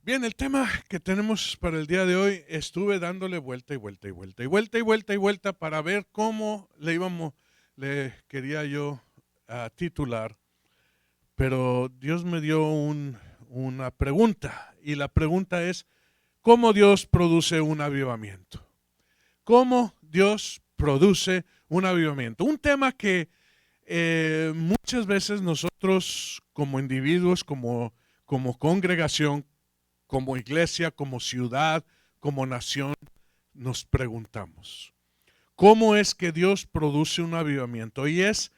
Bien, el tema que tenemos para el día de hoy, estuve dándole vuelta y vuelta y vuelta y vuelta y vuelta y vuelta para ver cómo le quería yo titular, pero Dios me dio una pregunta y la pregunta es, ¿cómo Dios produce un avivamiento? ¿Cómo Dios produce un avivamiento? Un tema que muchas veces nosotros como individuos, como congregación, como iglesia, como ciudad, como nación, nos preguntamos, ¿cómo es que Dios produce un avivamiento? Y es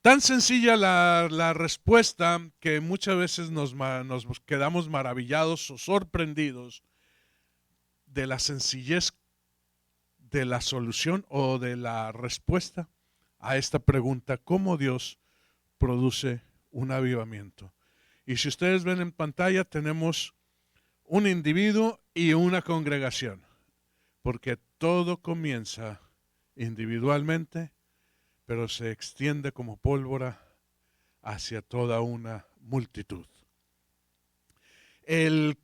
tan sencilla la respuesta que muchas veces nos quedamos maravillados o sorprendidos de la sencillez de la solución o de la respuesta a esta pregunta, ¿cómo Dios produce un avivamiento? Y si ustedes ven en pantalla, tenemos un individuo y una congregación, porque todo comienza individualmente, pero se extiende como pólvora hacia toda una multitud. El,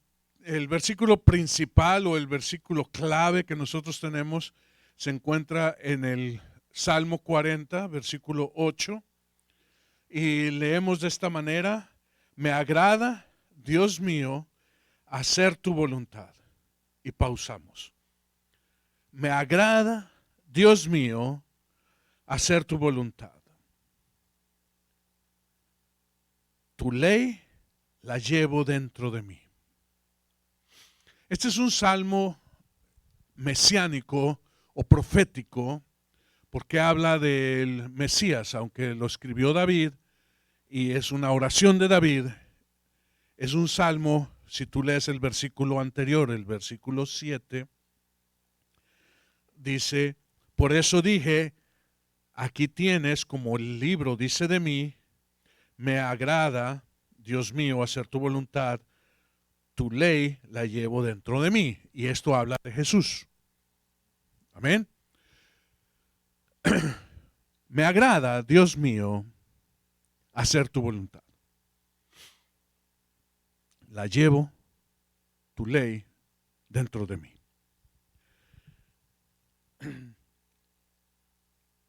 el versículo principal o el versículo clave que nosotros tenemos se encuentra en el Salmo 40, versículo 8, y leemos de esta manera: me agrada, Dios mío, hacer tu voluntad. Y pausamos. Me agrada, Dios mío, hacer tu voluntad. Tu ley la llevo dentro de mí. Este es un salmo mesiánico o profético porque habla del Mesías, aunque lo escribió David y es una oración de David. Es un salmo, si tú lees el versículo anterior, el versículo 7, dice: por eso dije, aquí tienes, como el libro dice de mí, me agrada, Dios mío, hacer tu voluntad, tu ley la llevo dentro de mí. Y esto habla de Jesús. Amén. Me agrada, Dios mío, hacer tu voluntad. La llevo, tu ley, dentro de mí.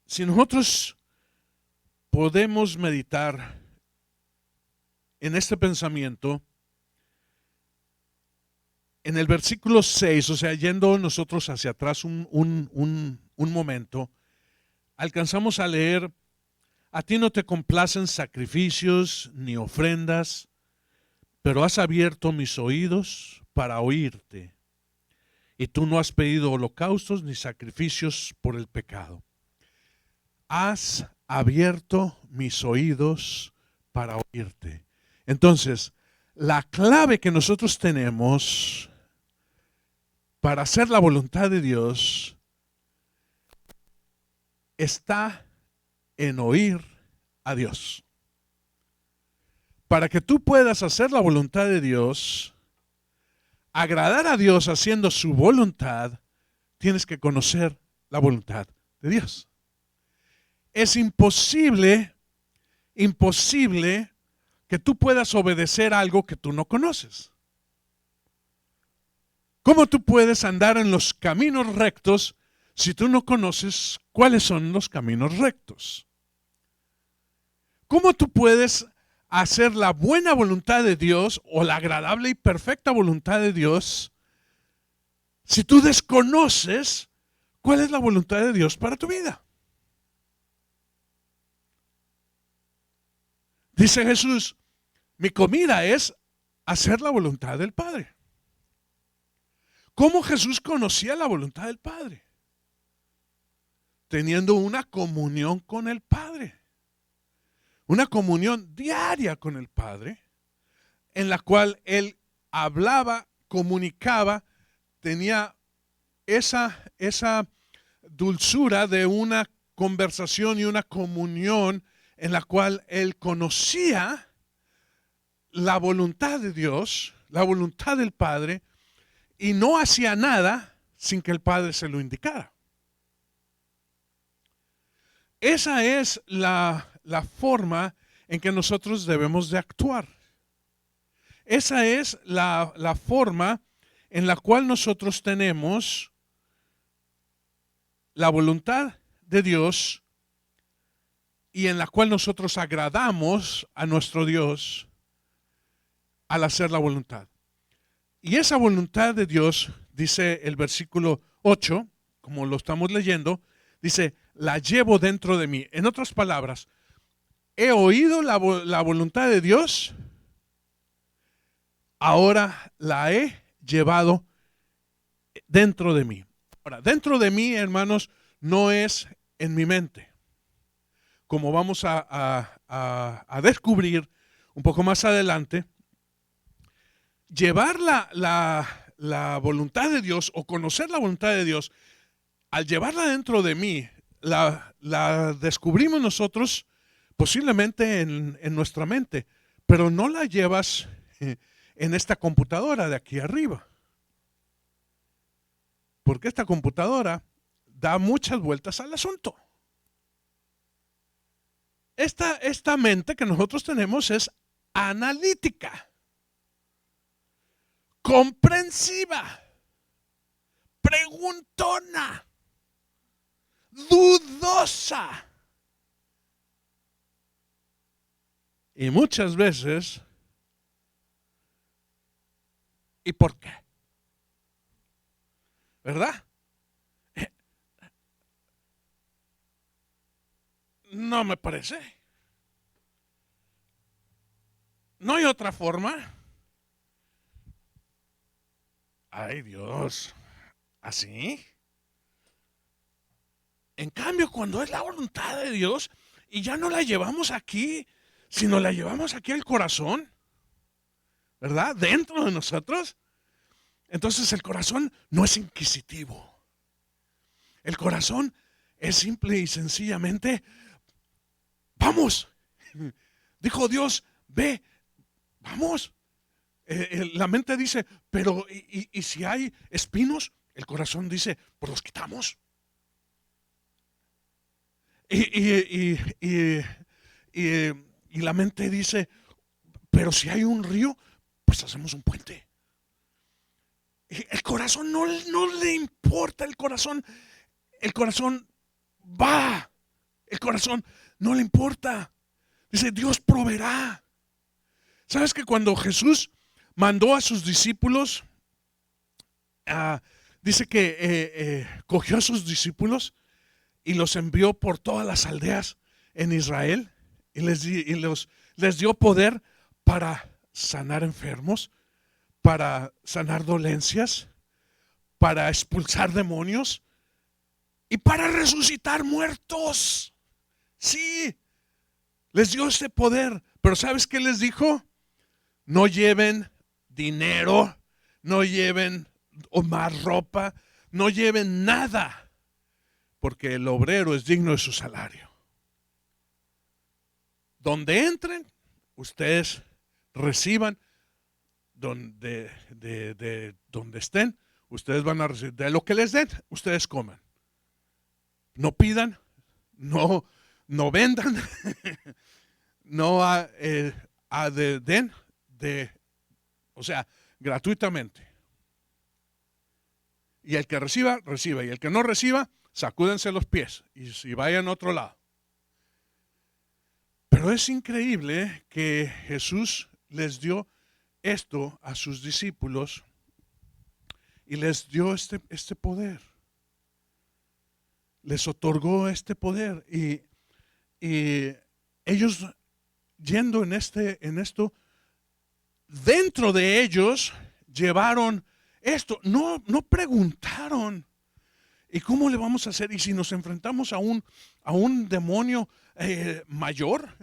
Si nosotros podemos meditar en este pensamiento, en el versículo 6, o sea, yendo nosotros hacia atrás un momento, alcanzamos a leer: a ti no te complacen sacrificios ni ofrendas, pero has abierto mis oídos para oírte. Y tú no has pedido holocaustos ni sacrificios por el pecado. Has abierto mis oídos para oírte. Entonces, la clave que nosotros tenemos para hacer la voluntad de Dios está en oír a Dios. Para que tú puedas hacer la voluntad de Dios, agradar a Dios haciendo su voluntad, tienes que conocer la voluntad de Dios. Es imposible que tú puedas obedecer algo que tú no conoces. ¿Cómo tú puedes andar en los caminos rectos si tú no conoces cuáles son los caminos rectos? ¿Cómo tú puedes hacer la buena voluntad de Dios o la agradable y perfecta voluntad de Dios si tú desconoces cuál es la voluntad de Dios para tu vida? Dice Jesús: mi comida es hacer la voluntad del Padre. ¿Cómo Jesús conocía la voluntad del Padre? Teniendo una comunión con el Padre. Una comunión diaria con el Padre, en la cual Él hablaba, comunicaba, tenía esa dulzura de una conversación y una comunión en la cual Él conocía la voluntad de Dios, la voluntad del Padre, y no hacía nada sin que el Padre se lo indicara. Esa es la forma en que nosotros debemos de actuar. Esa es la forma en la cual nosotros tenemos la voluntad de Dios y en la cual nosotros agradamos a nuestro Dios al hacer la voluntad. Y esa voluntad de Dios, dice el versículo 8, como lo estamos leyendo, dice, la llevo dentro de mí. En otras palabras, he oído la voluntad de Dios, ahora la he llevado dentro de mí. Ahora, dentro de mí, hermanos, no es en mi mente. Como vamos a descubrir un poco más adelante, llevar la voluntad de Dios o conocer la voluntad de Dios, al llevarla dentro de mí, la descubrimos nosotros posiblemente en nuestra mente, pero no la llevas en esta computadora de aquí arriba. Porque esta computadora da muchas vueltas al asunto. Esta mente que nosotros tenemos es analítica, comprensiva, preguntona, dudosa. Y muchas veces, ¿y por qué? ¿Verdad? No me parece. No hay otra forma. Ay, Dios. ¿Así? En cambio, cuando es la voluntad de Dios y ya no la llevamos aquí, sino la llevamos aquí al corazón, ¿verdad? Dentro de nosotros. Entonces el corazón no es inquisitivo. El corazón es simple y sencillamente, vamos. Dijo Dios, ve, vamos. La mente dice, pero ¿y si hay espinos? El corazón dice, pues los quitamos. Y la mente dice, pero si hay un río, pues hacemos un puente. El corazón no le importa, el corazón va, el corazón no le importa. Dice, Dios proveerá. ¿Sabes que cuando Jesús mandó a sus discípulos, dice que cogió a sus discípulos y los envió por todas las aldeas en Israel y les dio poder para sanar enfermos, para sanar dolencias, para expulsar demonios y para resucitar muertos? Sí, les dio ese poder, pero ¿sabes qué les dijo? No lleven dinero, no lleven más ropa, no lleven nada, porque el obrero es digno de su salario. Donde entren, ustedes reciban, donde estén, ustedes van a recibir. De lo que les den, ustedes coman. No pidan, no vendan, no den, o sea, gratuitamente. Y el que reciba, reciba. Y el que no reciba, sacúdense los pies y vayan a otro lado. Pero es increíble que Jesús les dio esto a sus discípulos y les dio este poder. Les otorgó este poder y ellos yendo en esto, dentro de ellos llevaron esto. No preguntaron, ¿y cómo le vamos a hacer? ¿Y si nos enfrentamos a un demonio mayor?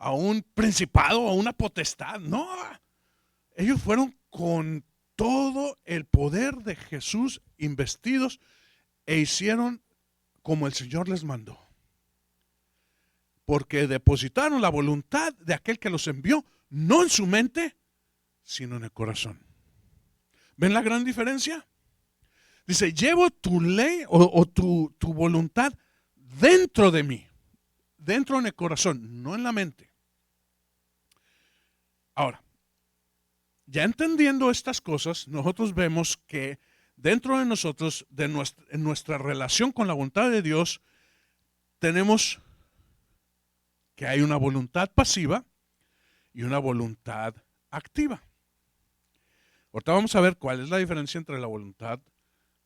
a un principado, a una potestad. No, ellos fueron con todo el poder de Jesús investidos e hicieron como el Señor les mandó, porque depositaron la voluntad de aquel que los envió, no en su mente, sino en el corazón. ¿Ven la gran diferencia? Dice, llevo tu ley o tu voluntad dentro de mí, dentro en el corazón, no en la mente. Ahora, ya entendiendo estas cosas, nosotros vemos que dentro de nosotros, en nuestra relación con la voluntad de Dios, tenemos que hay una voluntad pasiva y una voluntad activa. Ahorita vamos a ver cuál es la diferencia entre la voluntad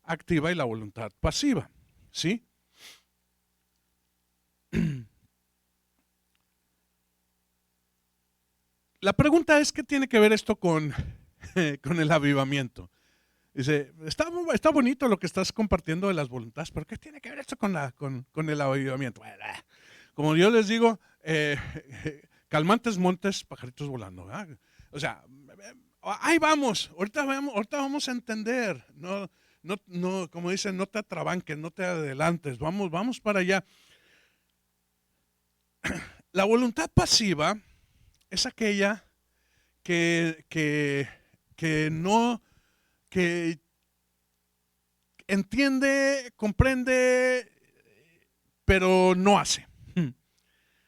activa y la voluntad pasiva, ¿sí? La pregunta es, ¿qué tiene que ver esto con el avivamiento? Dice, está bonito lo que estás compartiendo de las voluntades, pero ¿qué tiene que ver esto con el avivamiento? Como yo les digo, calmantes montes, pajaritos volando, ¿verdad? O sea, ahí vamos, ahorita vamos a entender, no, como dicen, no te atrabanques, no te adelantes, vamos para allá. La voluntad pasiva es aquella que entiende, comprende, pero no hace.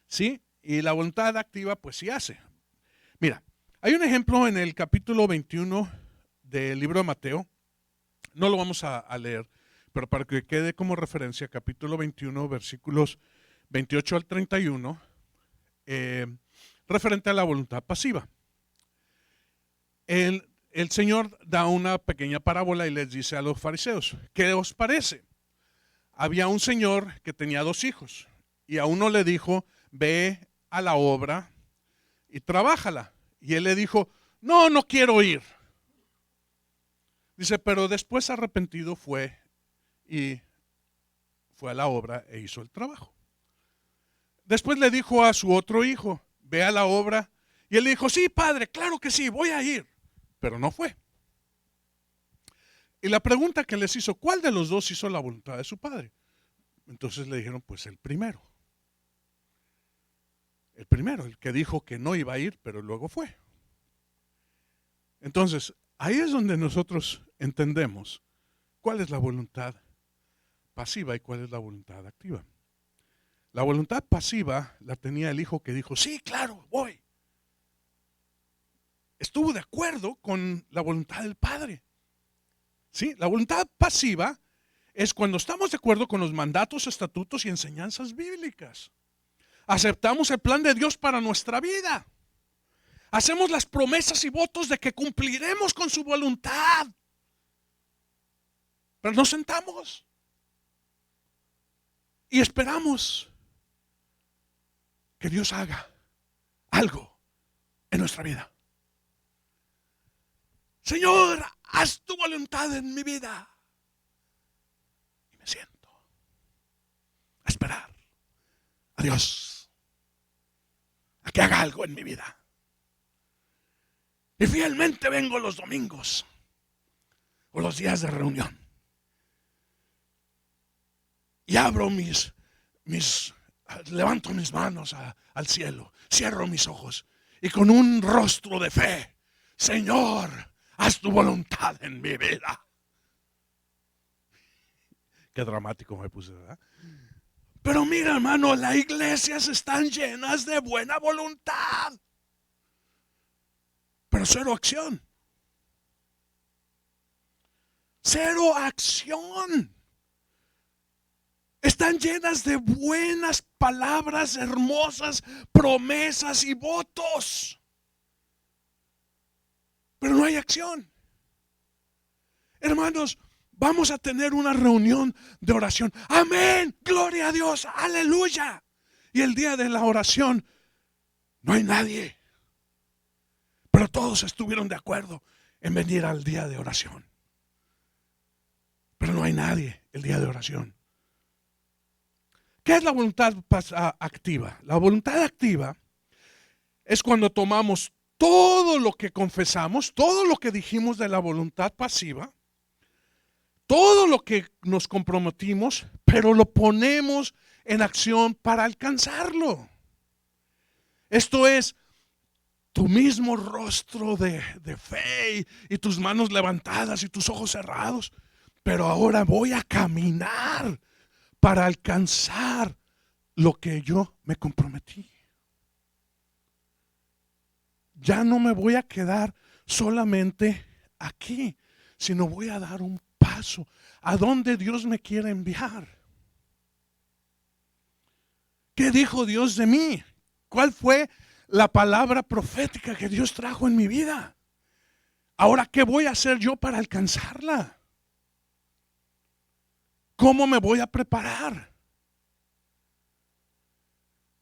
¿Sí? Y la voluntad activa, pues sí hace. Mira, hay un ejemplo en el capítulo 21 del libro de Mateo. No lo vamos a leer, pero para que quede como referencia, capítulo 21, versículos 28 al 31, referente a la voluntad pasiva. El Señor da una pequeña parábola y les dice a los fariseos, ¿qué os parece? Había un señor que tenía 2 hijos y a uno le dijo, ve a la obra y trabájala. Y él le dijo, no quiero ir. Dice, pero después arrepentido fue a la obra e hizo el trabajo. Después le dijo a su otro hijo, ve a la obra. Y él le dijo, sí, padre, claro que sí, voy a ir. Pero no fue. Y la pregunta que les hizo, ¿cuál de los 2 hizo la voluntad de su padre? Entonces le dijeron, pues el primero. El primero, el que dijo que no iba a ir, pero luego fue. Entonces, ahí es donde nosotros entendemos cuál es la voluntad pasiva y cuál es la voluntad activa. La voluntad pasiva la tenía el hijo que dijo, sí, claro, voy. Estuvo de acuerdo con la voluntad del padre. ¿Sí? La voluntad pasiva es cuando estamos de acuerdo con los mandatos, estatutos y enseñanzas bíblicas. Aceptamos el plan de Dios para nuestra vida. Hacemos las promesas y votos de que cumpliremos con su voluntad. Pero nos sentamos y esperamos que Dios haga algo en nuestra vida. Señor, haz tu voluntad en mi vida. Y me siento a esperar a Dios a que haga algo en mi vida. Y fielmente vengo los domingos o los días de reunión. Y abro levanto mis manos al cielo, cierro mis ojos y con un rostro de fe, Señor, haz tu voluntad en mi vida. Qué dramático me puse, ¿verdad? Pero mira, hermano, las iglesias están llenas de buena voluntad, pero cero acción. Cero acción. Están llenas de buenas palabras, hermosas promesas y votos, pero no hay acción. Hermanos, vamos a tener una reunión de oración. Amén, gloria a Dios, aleluya. Y el día de la oración no hay nadie, pero todos estuvieron de acuerdo en venir al día de oración. Pero no hay nadie el día de oración. ¿Qué es la voluntad activa? La voluntad activa es cuando tomamos todo lo que confesamos, todo lo que dijimos de la voluntad pasiva, todo lo que nos comprometimos, pero lo ponemos en acción para alcanzarlo. Esto es tu mismo rostro de fe y tus manos levantadas y tus ojos cerrados, pero ahora voy a caminar para alcanzar lo que yo me comprometí. Ya no me voy a quedar solamente aquí, sino voy a dar un paso a donde Dios me quiere enviar. ¿Qué dijo Dios de mí? ¿Cuál fue la palabra profética que Dios trajo en mi vida? Ahora, ¿qué voy a hacer yo para alcanzarla? ¿Cómo me voy a preparar?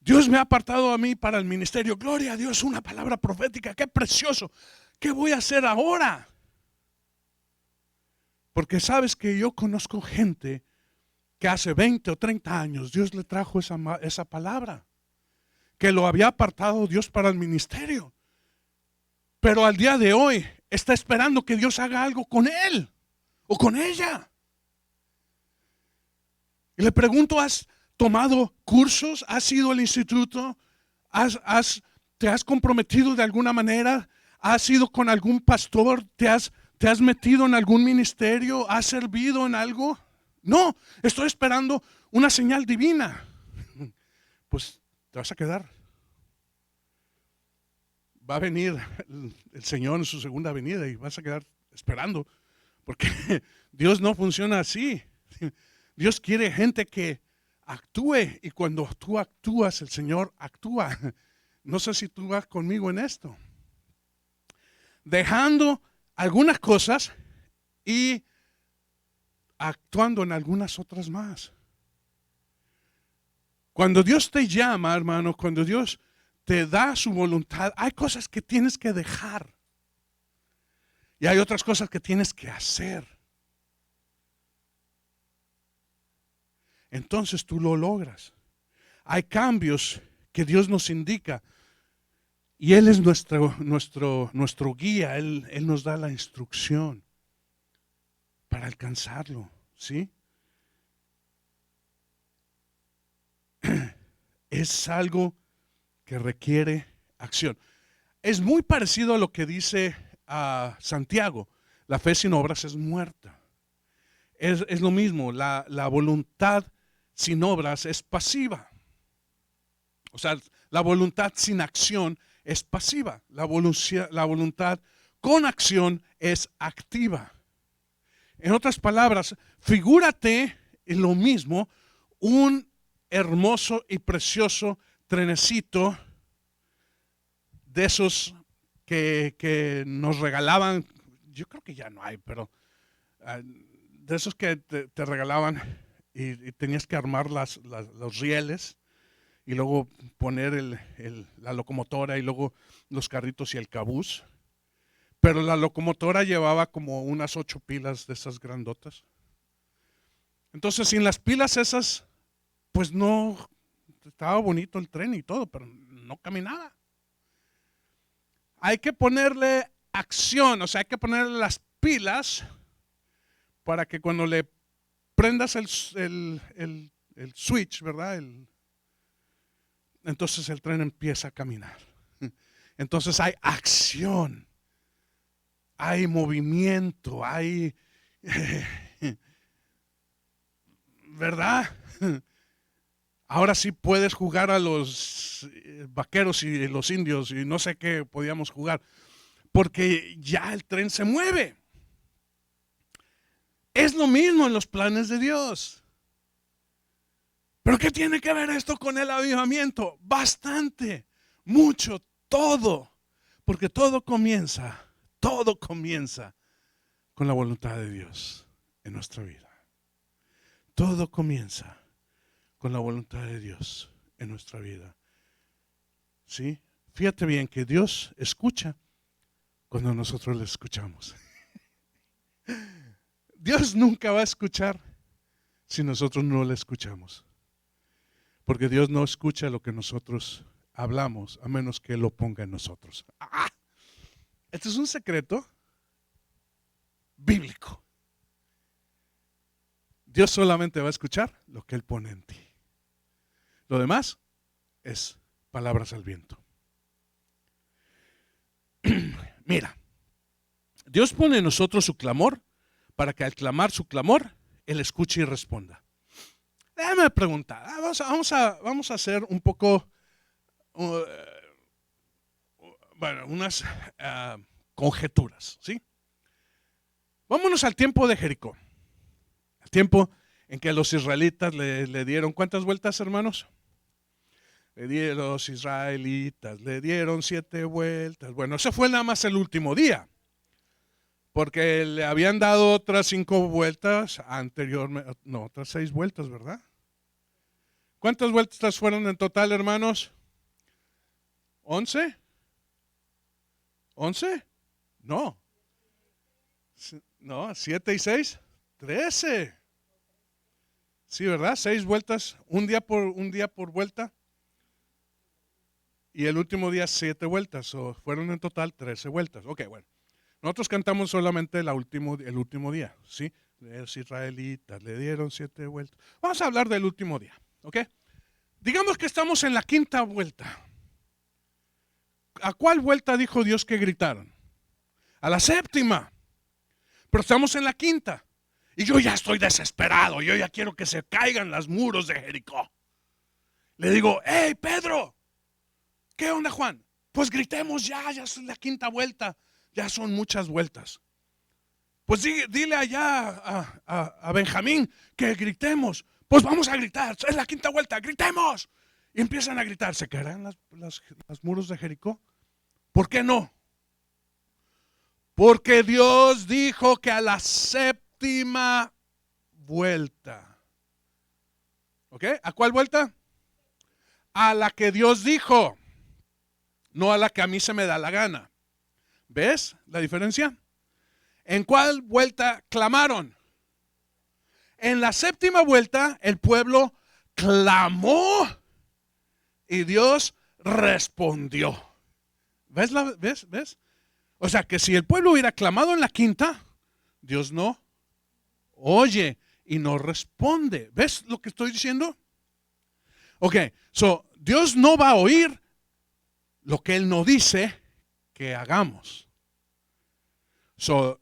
Dios me ha apartado a mí para el ministerio. Gloria a Dios, una palabra profética. ¡Qué precioso! ¿Qué voy a hacer ahora? Porque sabes que yo conozco gente que hace 20 o 30 años Dios le trajo esa palabra, que lo había apartado Dios para el ministerio, pero al día de hoy está esperando que Dios haga algo con él o con ella. Y le pregunto, ¿has tomado cursos? ¿Has ido al instituto? ¿Te has comprometido de alguna manera? ¿Has ido con algún pastor? ¿Te has metido en algún ministerio? ¿Has servido en algo? No, estoy esperando una señal divina. Pues te vas a quedar. Va a venir el Señor en su segunda venida y vas a quedar esperando, porque Dios no funciona así. Dios quiere gente que actúe, y cuando tú actúas, el Señor actúa. No sé si tú vas conmigo en esto. Dejando algunas cosas y actuando en algunas otras más. Cuando Dios te llama, hermano, cuando Dios te da su voluntad, hay cosas que tienes que dejar y hay otras cosas que tienes que hacer. Entonces tú lo logras. Hay cambios que Dios nos indica y Él es nuestro guía. Él nos da la instrucción para alcanzarlo, ¿sí? Es algo que requiere acción. Es muy parecido a lo que dice Santiago: la fe sin obras es muerta. Es lo mismo, la voluntad sin obras es pasiva. O sea, la voluntad sin acción es pasiva. La voluntad con acción es activa. En otras palabras, figúrate en lo mismo un hermoso y precioso trenecito de esos que nos regalaban. Yo creo que ya no hay, pero de esos que te regalaban y tenías que armar los rieles y luego poner la locomotora y luego los carritos y el cabús. Pero la locomotora llevaba como unas 8 pilas de esas grandotas. Entonces, sin las pilas esas, pues no, estaba bonito el tren y todo, pero no caminaba. Hay que ponerle acción, o sea, hay que ponerle las pilas para que cuando le prendas el switch, ¿verdad? Entonces el tren empieza a caminar. Entonces hay acción, hay movimiento, hay, ¿verdad? Ahora sí puedes jugar a los vaqueros y los indios y no sé qué podíamos jugar, porque ya el tren se mueve. Es lo mismo en los planes de Dios. ¿Pero qué tiene que ver esto con el avivamiento? Bastante, mucho, todo. Porque todo comienza con la voluntad de Dios en nuestra vida. Todo comienza con la voluntad de Dios en nuestra vida. ¿Sí? Fíjate bien que Dios escucha cuando nosotros le escuchamos. Dios nunca va a escuchar si nosotros no le escuchamos. Porque Dios no escucha lo que nosotros hablamos a menos que Él lo ponga en nosotros. Este es un secreto bíblico. Dios solamente va a escuchar lo que Él pone en ti. Lo demás es palabras al viento. Mira, Dios pone en nosotros su clamor para que al clamar su clamor, Él escuche y responda. Déjame preguntar, vamos a hacer un poco, bueno, unas conjeturas, ¿sí? Vámonos al tiempo de Jericó. El tiempo en que los israelitas le dieron, ¿cuántas vueltas, hermanos? Los israelitas le dieron 7 vueltas. Bueno, ese fue nada más el último día, porque le habían dado otras 5 vueltas anteriormente, no, otras 6 vueltas, ¿verdad? ¿Cuántas vueltas fueron en total, hermanos? ¿11? ¿11? No. No, 7 y 6, 13. Sí, ¿verdad? 6 vueltas, un día por vuelta. Y el último día 7 vueltas, o fueron en total 13 vueltas. Ok, bueno. Nosotros cantamos solamente el último día, ¿sí? Los israelitas le dieron 7 vueltas. Vamos a hablar del último día, ¿ok? Digamos que estamos en la 5ª vuelta. ¿A cuál vuelta dijo Dios que gritaron? A la 7ª. Pero estamos en la 5ª. Y yo ya estoy desesperado. Yo ya quiero que se caigan los muros de Jericó. Le digo, hey, Pedro, ¿qué onda, Juan? Pues gritemos ya es la 5ª vuelta. Ya son muchas vueltas. Pues dile allá a Benjamín que gritemos. Pues vamos a gritar, es la 5ª vuelta, gritemos. Y empiezan a gritar, ¿se caerán los muros de Jericó? ¿Por qué no? Porque Dios dijo que a la 7ª vuelta. ¿Ok? ¿A cuál vuelta? A la que Dios dijo, no a la que a mí se me da la gana. ¿Ves la diferencia? ¿En cuál vuelta clamaron? En la 7ª vuelta el pueblo clamó y Dios respondió. ¿Ves? ¿Ves? O sea que si el pueblo hubiera clamado en la 5ª, Dios no oye y no responde. ¿Ves lo que estoy diciendo? Ok, Dios no va a oír lo que Él no dice que hagamos.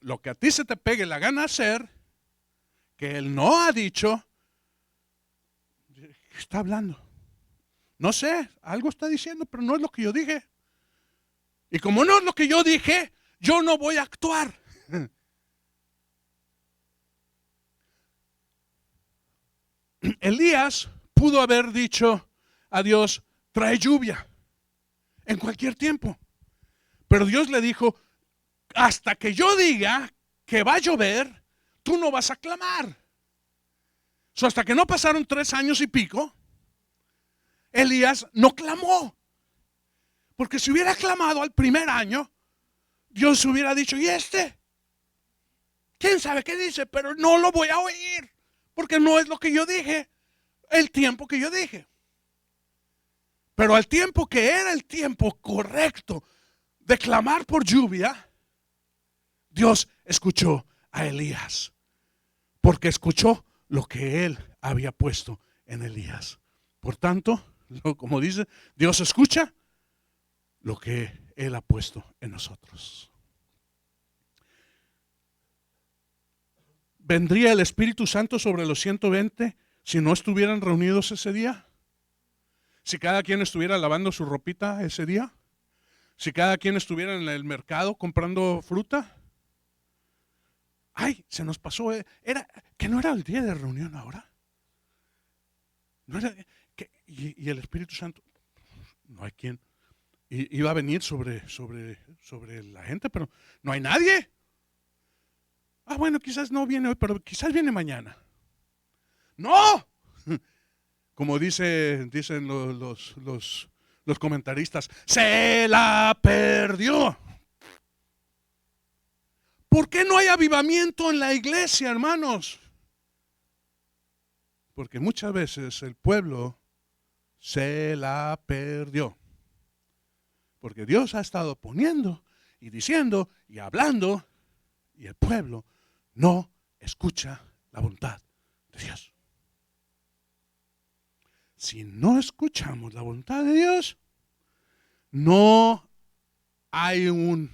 Lo que a ti se te pegue la gana hacer, que Él no ha dicho, ¿qué está hablando? No sé, algo está diciendo, pero no es lo que yo dije. Y como no es lo que yo dije, yo no voy a actuar. Elías pudo haber dicho a Dios, trae lluvia en cualquier tiempo. Pero Dios le dijo, hasta que yo diga que va a llover, tú no vas a clamar. Hasta que no pasaron 3 años y pico, Elías no clamó. Porque si hubiera clamado al primer año, Dios hubiera dicho, ¿y este? ¿Quién sabe qué dice? Pero no lo voy a oír, porque no es lo que yo dije, el tiempo que yo dije. Pero al tiempo que era el tiempo correcto de clamar por lluvia, Dios escuchó a Elías, porque escuchó lo que él había puesto en Elías. Por tanto, como dice, Dios escucha lo que Él ha puesto en nosotros. ¿Vendría el Espíritu Santo sobre los 120 si no estuvieran reunidos ese día? Si cada quien estuviera lavando su ropita ese día. Si cada quien estuviera en el mercado comprando fruta. Ay, se nos pasó. Era que no era el día de reunión ahora. No era y el Espíritu Santo, no hay quien. Iba a venir sobre la gente, pero no hay nadie. Ah, bueno, quizás no viene hoy, pero quizás viene mañana. ¡No! Como dicen los comentaristas, se la perdió. ¿Por qué no hay avivamiento en la iglesia, hermanos? Porque muchas veces el pueblo se la perdió. Porque Dios ha estado poniendo y diciendo y hablando, y el pueblo no escucha la voluntad de Dios. Si no escuchamos la voluntad de Dios, no hay un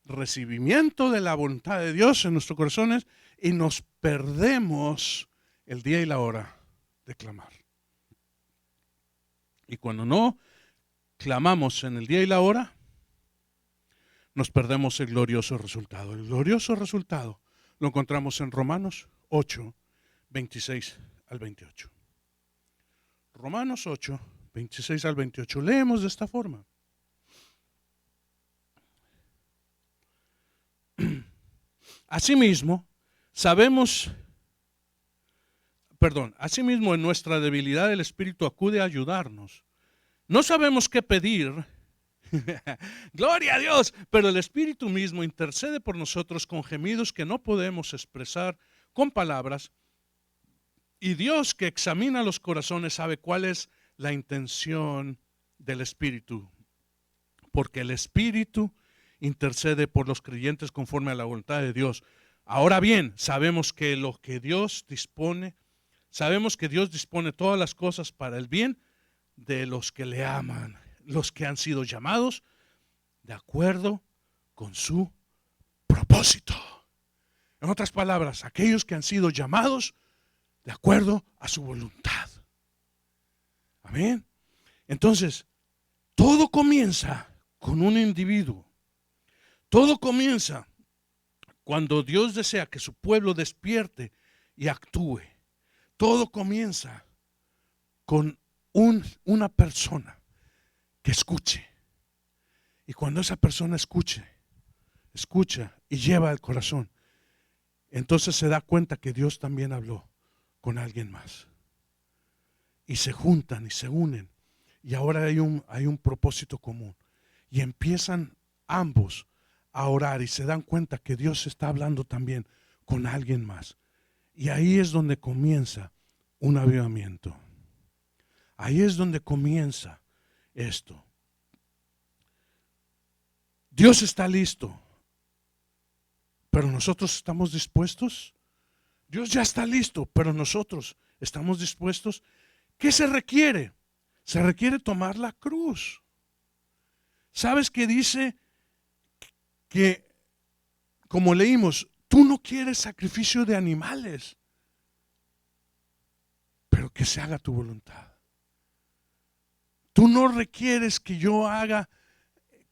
recibimiento de la voluntad de Dios en nuestros corazones y nos perdemos el día y la hora de clamar. Y cuando no clamamos en el día y la hora, nos perdemos el glorioso resultado. El glorioso resultado lo encontramos en Romanos 8, 26 al 28. Romanos 8, 26 al 28. Leemos de esta forma. Asimismo, asimismo en nuestra debilidad el Espíritu acude a ayudarnos. No sabemos qué pedir, gloria a Dios, pero el Espíritu mismo intercede por nosotros con gemidos que no podemos expresar con palabras. Y Dios, que examina los corazones, sabe cuál es la intención del Espíritu, porque el Espíritu intercede por los creyentes conforme a la voluntad de Dios. Ahora bien, sabemos que lo que Dios dispone, sabemos que Dios dispone todas las cosas para el bien de los que le aman, los que han sido llamados de acuerdo con su propósito. En otras palabras, aquellos que han sido llamados de acuerdo a su voluntad. Amén. Entonces, todo comienza con un individuo. Todo comienza cuando Dios desea que su pueblo despierte y actúe. Todo comienza con una persona que escuche. Y cuando esa persona escucha y lleva al corazón, entonces se da cuenta que Dios también habló con alguien más. Y se juntan y se unen. Y ahora hay un propósito común. Y empiezan ambos a orar y se dan cuenta que Dios está hablando también con alguien más. Y ahí es donde comienza un avivamiento. Ahí es donde comienza esto. Dios está listo, pero nosotros estamos dispuestos. Dios ya está listo, pero nosotros estamos dispuestos. ¿Qué se requiere? Se requiere tomar la cruz. ¿Sabes qué dice? Que, como leímos, tú no quieres sacrificio de animales, pero que se haga tu voluntad. Tú no requieres que yo haga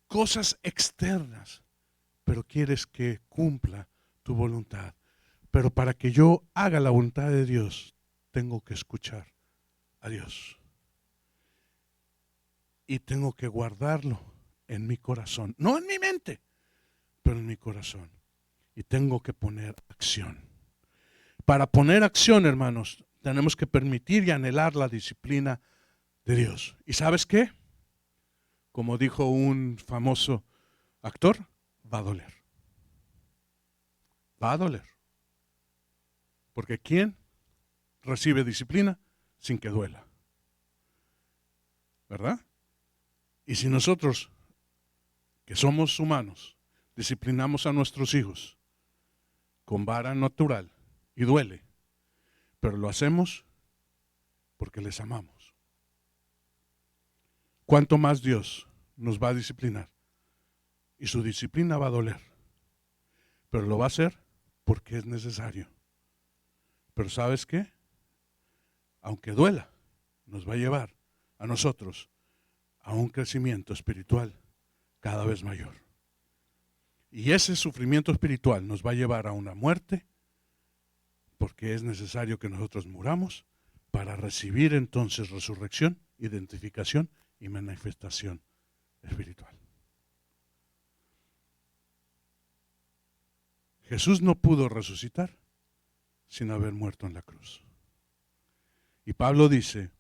cosas externas, pero quieres que cumpla tu voluntad. Pero para que yo haga la voluntad de Dios, tengo que escuchar a Dios. Y tengo que guardarlo en mi corazón, no en mi mente, pero en mi corazón. Y tengo que poner acción. Para poner acción, hermanos, tenemos que permitir y anhelar la disciplina de Dios. ¿Y sabes qué? Como dijo un famoso actor, va a doler. Va a doler. Porque ¿quién recibe disciplina sin que duela? ¿Verdad? Y si nosotros, que somos humanos, disciplinamos a nuestros hijos con vara natural y duele, pero lo hacemos porque les amamos, ¿cuánto más Dios nos va a disciplinar? Y su disciplina va a doler, pero lo va a hacer porque es necesario. Pero ¿sabes qué? Aunque duela, nos va a llevar a nosotros a un crecimiento espiritual cada vez mayor. Y ese sufrimiento espiritual nos va a llevar a una muerte, porque es necesario que nosotros muramos para recibir entonces resurrección, identificación y manifestación espiritual. Jesús no pudo resucitar sin haber muerto en la cruz. Y Pablo dice,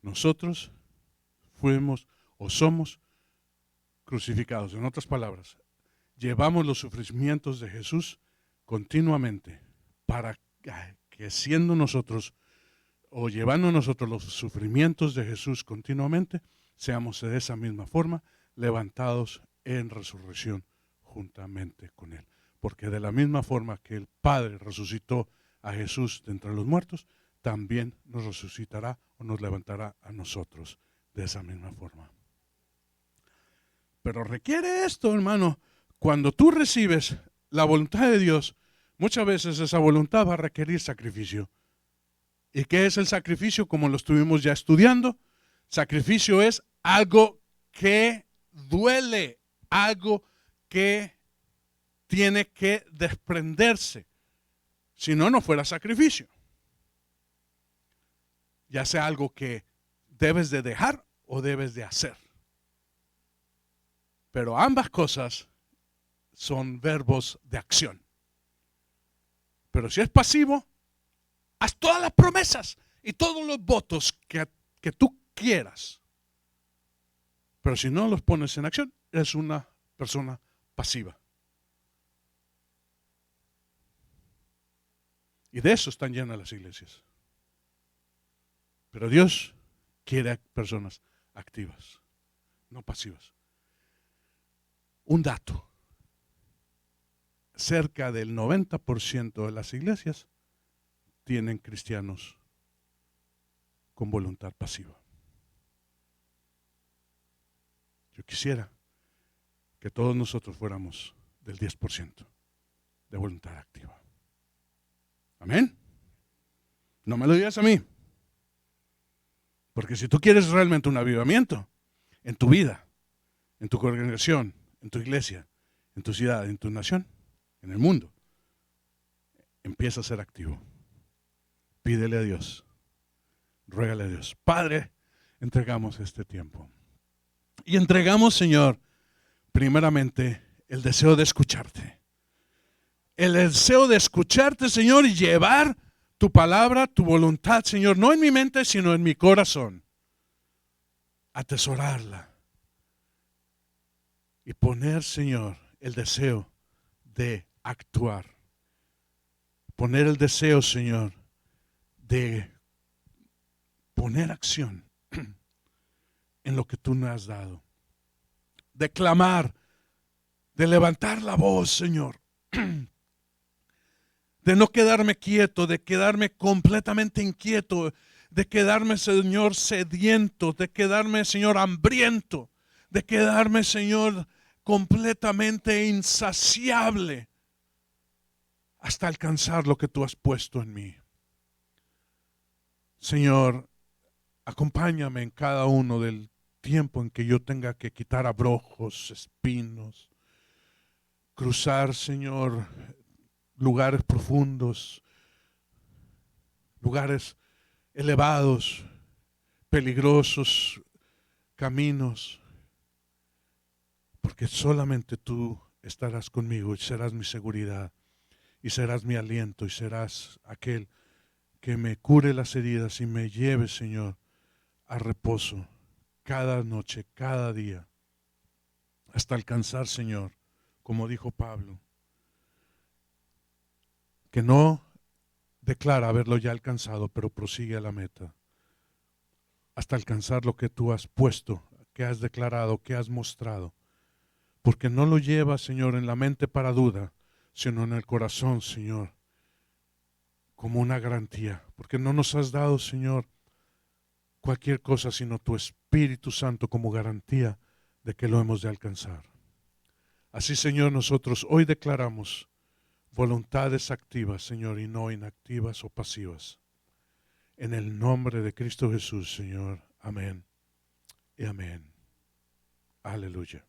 nosotros fuimos o somos crucificados. En otras palabras, llevamos los sufrimientos de Jesús continuamente para que siendo nosotros o llevando nosotros los sufrimientos de Jesús continuamente, seamos de esa misma forma levantados en resurrección juntamente con Él. Porque de la misma forma que el Padre resucitó a Jesús de entre los muertos, también nos resucitará o nos levantará a nosotros de esa misma forma. Pero requiere esto, hermano. Cuando tú recibes la voluntad de Dios, muchas veces esa voluntad va a requerir sacrificio. ¿Y qué es el sacrificio? Como lo estuvimos ya estudiando, sacrificio es algo que duele, algo que tiene que desprenderse. Si no, no fuera sacrificio. Ya sea algo que debes de dejar o debes de hacer. Pero ambas cosas son verbos de acción. Pero si es pasivo, haz todas las promesas y todos los votos que tú quieras. Pero si no los pones en acción, eres una persona pasiva. Y de eso están llenas las iglesias. Pero Dios quiere personas activas, no pasivas. Un dato. Cerca del 90% de las iglesias tienen cristianos con voluntad pasiva. Yo quisiera que todos nosotros fuéramos del 10% de voluntad activa. Amén. No me lo digas a mí. Porque si tú quieres realmente un avivamiento en tu vida, en tu congregación, en tu iglesia, en tu ciudad, en tu nación, en el mundo, empieza a ser activo. Pídele a Dios. Ruégale a Dios. Padre, entregamos este tiempo. Y entregamos, Señor, primeramente el deseo de escucharte. El deseo de escucharte, Señor, y llevar tu palabra, tu voluntad, Señor, no en mi mente, sino en mi corazón. Atesorarla. Y poner, Señor, el deseo de actuar. Poner el deseo, Señor, de poner acción en lo que tú me has dado. De clamar, de levantar la voz, Señor. De no quedarme quieto, de quedarme completamente inquieto, de quedarme, Señor, sediento, de quedarme, Señor, hambriento, de quedarme, Señor, completamente insaciable hasta alcanzar lo que tú has puesto en mí. Señor, acompáñame en cada uno del tiempo en que yo tenga que quitar abrojos, espinos, cruzar, Señor, lugares profundos, lugares elevados, peligrosos, caminos, porque solamente tú estarás conmigo y serás mi seguridad y serás mi aliento y serás aquel que me cure las heridas y me lleve, Señor, a reposo cada noche, cada día, hasta alcanzar, Señor, como dijo Pablo, que no declara haberlo ya alcanzado, pero prosigue a la meta, hasta alcanzar lo que tú has puesto, que has declarado, que has mostrado, porque no lo llevas, Señor, en la mente para duda, sino en el corazón, Señor, como una garantía, porque no nos has dado, Señor, cualquier cosa, sino tu Espíritu Santo como garantía de que lo hemos de alcanzar. Así, Señor, nosotros hoy declaramos voluntades activas, Señor, y no inactivas o pasivas. En el nombre de Cristo Jesús, Señor. Amén y amén. Aleluya.